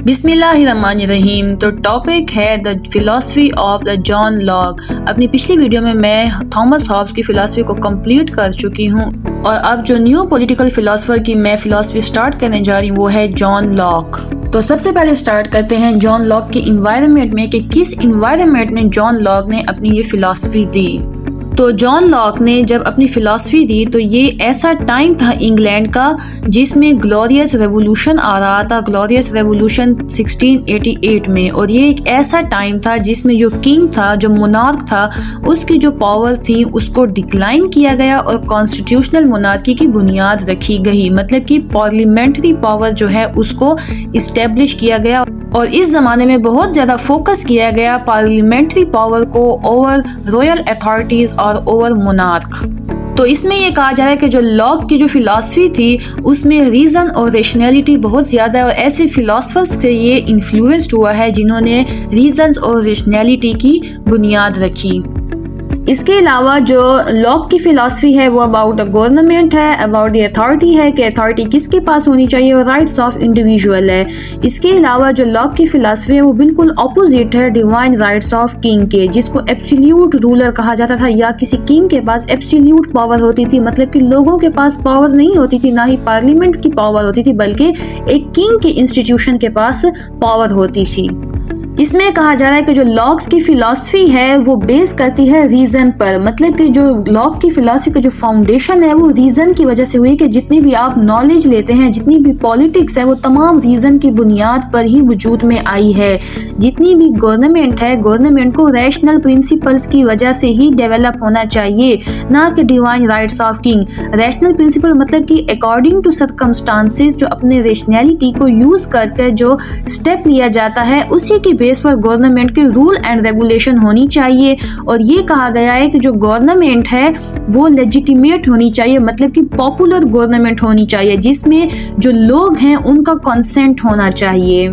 बिस्मिल्लाहिर्रहमानिर्रहीम। तो टॉपिक है the philosophy of the John Locke. अपनी पिछली वीडियो में मैं थॉमस हॉब्स की फ़िलासफ़ी को कंप्लीट कर चुकी हूँ और अब जो न्यू पॉलिटिकल फ़िलासफ़र की मैं फ़िलासफ़ी स्टार्ट करने जा रही हूँ वो है जॉन लॉक। तो सबसे पहले स्टार्ट करते हैं जॉन लॉक के इन्वायरमेंट में कि किस इन्वायरमेंट में जॉन लॉक ने अपनी ये फ़िलासफ़ी दी। तो जॉन लॉक ने जब अपनी फ़िलासफ़ी दी तो ये ऐसा टाइम था इंग्लैंड का जिसमें ग्लोरियस रेवोल्यूशन आ रहा था, ग्लोरियस रेवोल्यूशन 1688 में। और ये एक ऐसा टाइम था जिसमें जो किंग था, जो मोनार्क था, उसकी जो पावर थी उसको डिक्लाइन किया गया और कॉन्स्टिट्यूशनल मोनार्की की बुनियाद रखी गई। मतलब कि पार्लियामेंट्री पावर जो है उसको इस्टेब्लिश किया गया और इस ज़माने में बहुत ज़्यादा फोकस किया गया पार्लियामेंट्री पावर को ओवर रॉयल अथॉरिटीज़ और ओवर मोनार्क। तो इसमें ये कहा जा रहा है कि जो लॉक की जो फिलॉसफी थी उसमें रीज़न और रेशनैलिटी बहुत ज़्यादा है और ऐसे फिलोसफर्स से ये इन्फ्लुएंस्ड हुआ है जिन्होंने रीज़न्स और रेशनैलिटी की बुनियाद रखी। इसके अलावा जो लॉक की फ़िलासफ़ी है वो अबाउट द गवर्नमेंट है, अबाउट द अथॉरिटी है कि अथॉरिटी किसके पास होनी चाहिए और राइट्स ऑफ इंडिविजुअल है। इसके अलावा जो लॉक की फ़िलासफ़ी है वो बिल्कुल अपोजिट है डिवाइन राइट्स ऑफ किंग के, जिसको एब्सोल्यूट रूलर कहा जाता था या किसी किंग के पास एब्सोल्यूट पावर होती थी। मतलब कि लोगों के पास पावर नहीं होती थी, ना ही पार्लियामेंट की पावर होती थी, बल्कि एक किंग की इंस्टीट्यूशन के पास पावर होती थी। इसमें कहा जा रहा है कि जो लॉक्स की फ़िलासफ़ी है वो बेस करती है रीज़न पर। मतलब कि जो लॉक की फ़िलासफ़ी का जो फाउंडेशन है वो रीज़न की वजह से हुई कि जितनी भी आप नॉलेज लेते हैं, जितनी भी पॉलिटिक्स है, वो तमाम रीज़न की बुनियाद पर ही वजूद में आई है। जितनी भी गवर्नमेंट है, गवर्नमेंट को रैशनल प्रिंसिपल्स की वजह से ही डेवलप होना चाहिए, ना कि divine rights of king. Rational principle मतलब कि अकॉर्डिंग टू सर्कमस्टांसेस, जो अपने रैशनैलिटी को यूज़ करके जो स्टेप लिया जाता है उसी की बेस पर गवर्नमेंट के रूल एंड रेगुलेशन होनी चाहिए। और ये कहा गया है कि जो गवर्नमेंट है वो लेजिटिमेट होनी चाहिए, मतलब कि पॉपुलर गवर्नमेंट होनी चाहिए जिसमें जो लोग हैं उनका कंसेंट होना चाहिए।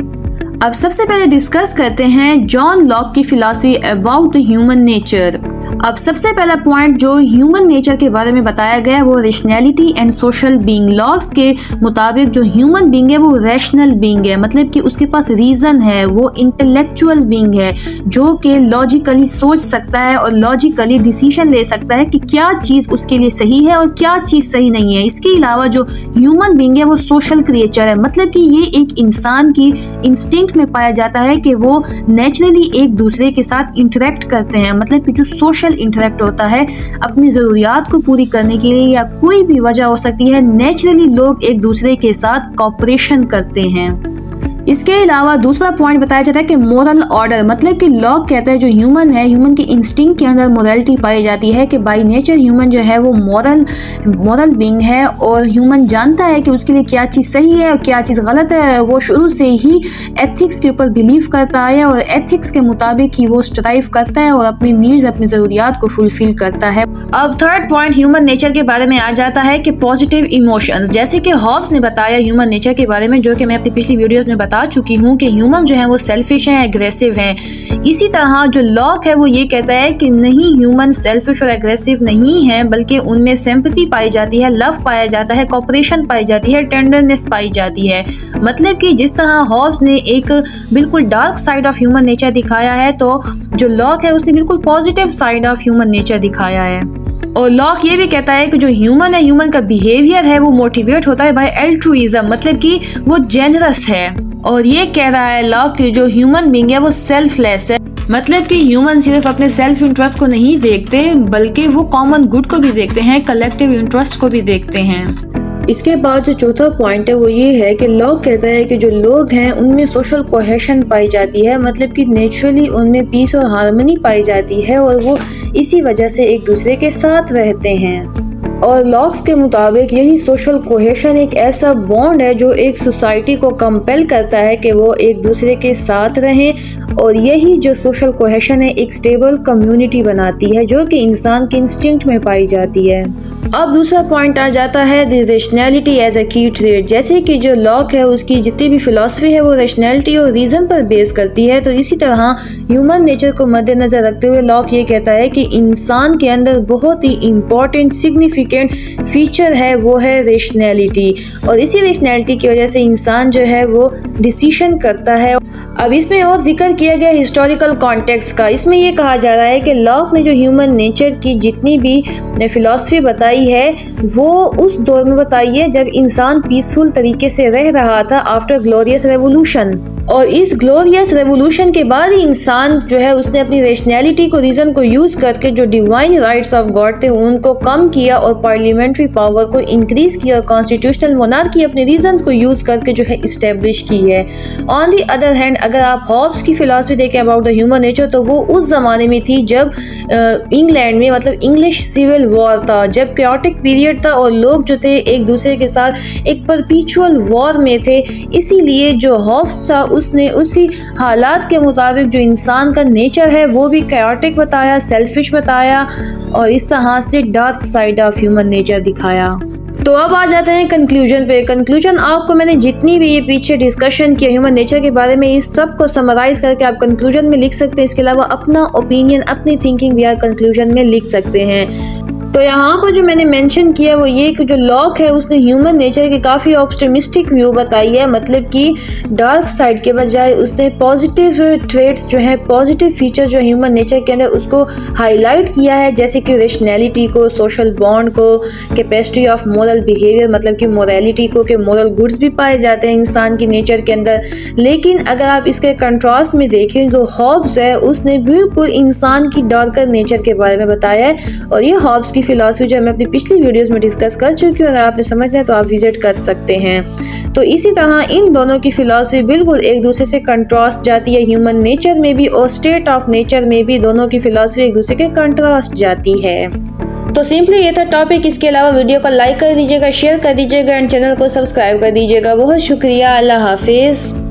अब सबसे पहले डिस्कस करते हैं जॉन लॉक की philosophy about the human nature. अब सबसे पहला पॉइंट जो ह्यूमन नेचर के बारे में बताया गया है वो rationality and social being. Locks के मुताबिक जो ह्यूमन बीइंग है वो रैशनल बीइंग है, मतलब कि उसके पास रीज़न है, वो इंटेलेक्चुअल बीइंग है जो कि लॉजिकली सोच सकता है और लॉजिकली डिसीजन ले सकता है कि क्या चीज़ उसके लिए सही है और क्या चीज़ सही नहीं है। इसके अलावा जो ह्यूमन बीइंग है वो सोशल क्रिएचर है, मतलब कि ये एक इंसान की इंस्टिंक्ट में पाया जाता है कि वो नेचुरली एक दूसरे के साथ इंटरेक्ट करते हैं। मतलब कि जो सोशल इंटरेक्ट होता है अपनी ज़रूरियात को पूरी करने के लिए या कोई भी वजह हो सकती है, नेचुरली लोग एक दूसरे के साथ कोऑपरेशन करते हैं। इसके अलावा दूसरा पॉइंट बताया जाता है कि मोरल ऑर्डर, मतलब कि लॉक कहता है जो ह्यूमन है, ह्यूमन की इंस्टिंक्ट के अंदर मोरलिटी पाई जाती है कि बाय नेचर ह्यूमन जो है वो मॉरल बीइंग है और ह्यूमन जानता है कि उसके लिए क्या चीज़ सही है और क्या चीज़ गलत है। वो शुरू से ही एथिक्स के ऊपर बिलीव करता है और एथिक्स के मुताबिक ही वो स्ट्राइव करता है और अपनी नीड्स, अपनी ज़रूरियात को फुलफिल करता है। अब थर्ड पॉइंट ह्यूमन नेचर के बारे में आ जाता है कि पॉजिटिव इमोशंस। जैसे कि हॉब्स ने बताया ह्यूमन नेचर के बारे में, जो कि मैं अपनी पिछली वीडियोज़ में बता चुकी हूँ कि ह्यूमन जो है वो सेल्फिश हैं, एग्रेसिव हैं। इसी तरह जो लॉक है वो ये कहता है कि नहीं, ह्यूमन सेल्फिश और एग्रेसिव नहीं है, बल्कि उनमें सिंपैथी पाई जाती है, लव पाया जाता है, कोऑपरेशन पाई जाती है, टेंडरनेस पाई जाती है। मतलब कि जिस तरह हॉब्स ने एक बिल्कुल dark side of human nature दिखाया है, तो जो लॉक है उसने बिल्कुल positive side of human nature दिखाया है। और लॉक ये भी कहता है कि जो ह्यूमन है, ह्यूमन का बिहेवियर है वो मोटिवेट होता है बाय एल्ट्रुइज्म, मतलब कि वो जेनरस है। और ये कह रहा है लॉक कि जो ह्यूमन बीइंग है वो सेल्फलेस है, मतलब कि ह्यूमन सिर्फ अपने सेल्फ इंटरेस्ट को नहीं देखते बल्कि वो कॉमन गुड को भी देखते हैं, कलेक्टिव इंटरेस्ट को भी देखते हैं। इसके बाद जो चौथा पॉइंट है वो ये है कि लॉक कहता है कि जो लोग हैं उनमें सोशल कोहेशन पाई जाती है, मतलब कि नेचुरली उनमें पीस और हार्मनी पाई जाती है और वो इसी वजह से एक दूसरे के साथ रहते हैं। और लॉक्स के मुताबिक यही सोशल कोहेशन एक ऐसा बॉन्ड है जो एक सोसाइटी को कंपेल करता है कि वो एक दूसरे के साथ रहें और यही जो सोशल कोहेशन है एक स्टेबल कम्युनिटी बनाती है जो कि इंसान के इंस्टिंक्ट में पाई जाती है। अब दूसरा पॉइंट आ जाता है द रेशनैलिटी एज अ की ट्रेट। जैसे कि जो लॉक है उसकी जितनी भी फिलॉसफी है वो रेशनैलिटी और रीज़न पर बेस करती है, तो इसी तरह ह्यूमन नेचर को मद्देनज़र रखते हुए लॉक ये कहता है कि इंसान के अंदर बहुत ही इम्पॉर्टेंट सिग्निफिकेंट फीचर है वो है रेशनैलिटी, और इसी रेशनैलिटी की वजह से इंसान जो है वो डिसीजन करता है। अब इसमें और जिक्र किया गया हिस्टोरिकल कॉन्टेक्स्ट का। इसमें ये कहा जा रहा है कि लॉक ने जो ह्यूमन नेचर की जितनी भी फिलॉसफी बताई है वो उस दौर में बताई है जब इंसान पीसफुल तरीके से रह रहा था आफ्टर ग्लोरियस रेवोल्यूशन, और इस ग्लोरियस रेवोल्यूशन के बाद ही इंसान जो है उसने अपनी रेशनैलिटी को रीजन को यूज करके जो डिवाइन राइट्स ऑफ गॉड थे उनको कम किया और पार्लियामेंट्री पावर को इंक्रीज किया और कॉन्स्टिट्यूशनल मोनार्की अपने रीजन को यूज करके जो है इस्टेब्लिश की है। ऑन दी अदर हैंड अगर आप हॉब्स की फिलॉसफी देखें अबाउट द ह्यूमन नेचर तो वो उस जमाने में थी जब इंग्लैंड में मतलब इंग्लिश सिविल वॉर था, जब कैओटिक पीरियड था और लोग जो थे एक दूसरे के साथ एक परपीचुअल वॉर में थे। इसीलिए जो हॉब्स था उसने उसी हालात के मुताबिक जो इंसान का नेचर है वो भी कैओटिक बताया, सेल्फिश बताया और इस तरह से dark side of human nature दिखाया। तो अब आ जाते हैं कंक्लूजन पे। कंक्लूजन आपको मैंने जितनी भी ये पीछे डिस्कशन किया ह्यूमन नेचर के बारे में इस सब को समराइज करके आप कंक्लूजन में लिख सकते हैं। इसके अलावा अपना ओपिनियन अपनी थिंकिंग भी आप कंक्लूजन में लिख सकते हैं। तो यहाँ पर जो मैंने मेंशन किया वो ये कि जो लॉक है उसने ह्यूमन नेचर की काफ़ी ऑप्टिमिस्टिक व्यू बताई है, मतलब कि डार्क साइड के बजाय उसने पॉजिटिव ट्रेट्स जो है पॉजिटिव फीचर जो ह्यूमन नेचर के अंदर उसको हाईलाइट किया है, जैसे कि रेशनैलिटी को, सोशल बॉन्ड को, कैपेसिटी ऑफ मोरल बिहेवियर मतलब कि मोरालिटी को, कि मोरल गुड्स भी पाए जाते हैं इंसान की नेचर के अंदर। लेकिन अगर आप इसके कंट्रास्ट में देखें तो हॉब्स है उसने बिल्कुल इंसान की डार्कर नेचर के बारे में बताया है, और ये हॉब्स की फिलॉसफी जो मैं अपनी पिछली वीडियोस में डिस्कस कर चुकी हूँ, अगर आपने समझना है तो आप विजिट कर सकते हैं। तो इसी तरह इन दोनों की फिलॉसफी बिल्कुल एक दूसरे से कंट्रास्ट जाती है, ह्यूमन नेचर में भी और स्टेट ऑफ नेचर में भी दोनों की फिलॉसफी एक दूसरे के कंट्रास्ट जाती है। तो सिंपली ये था टॉपिक। इसके अलावा वीडियो को लाइक कर दीजिएगा, शेयर कर दीजिएगा एंड चैनल को सब्सक्राइब कर दीजिएगा। बहुत शुक्रिया। अल्लाह हाफिज़।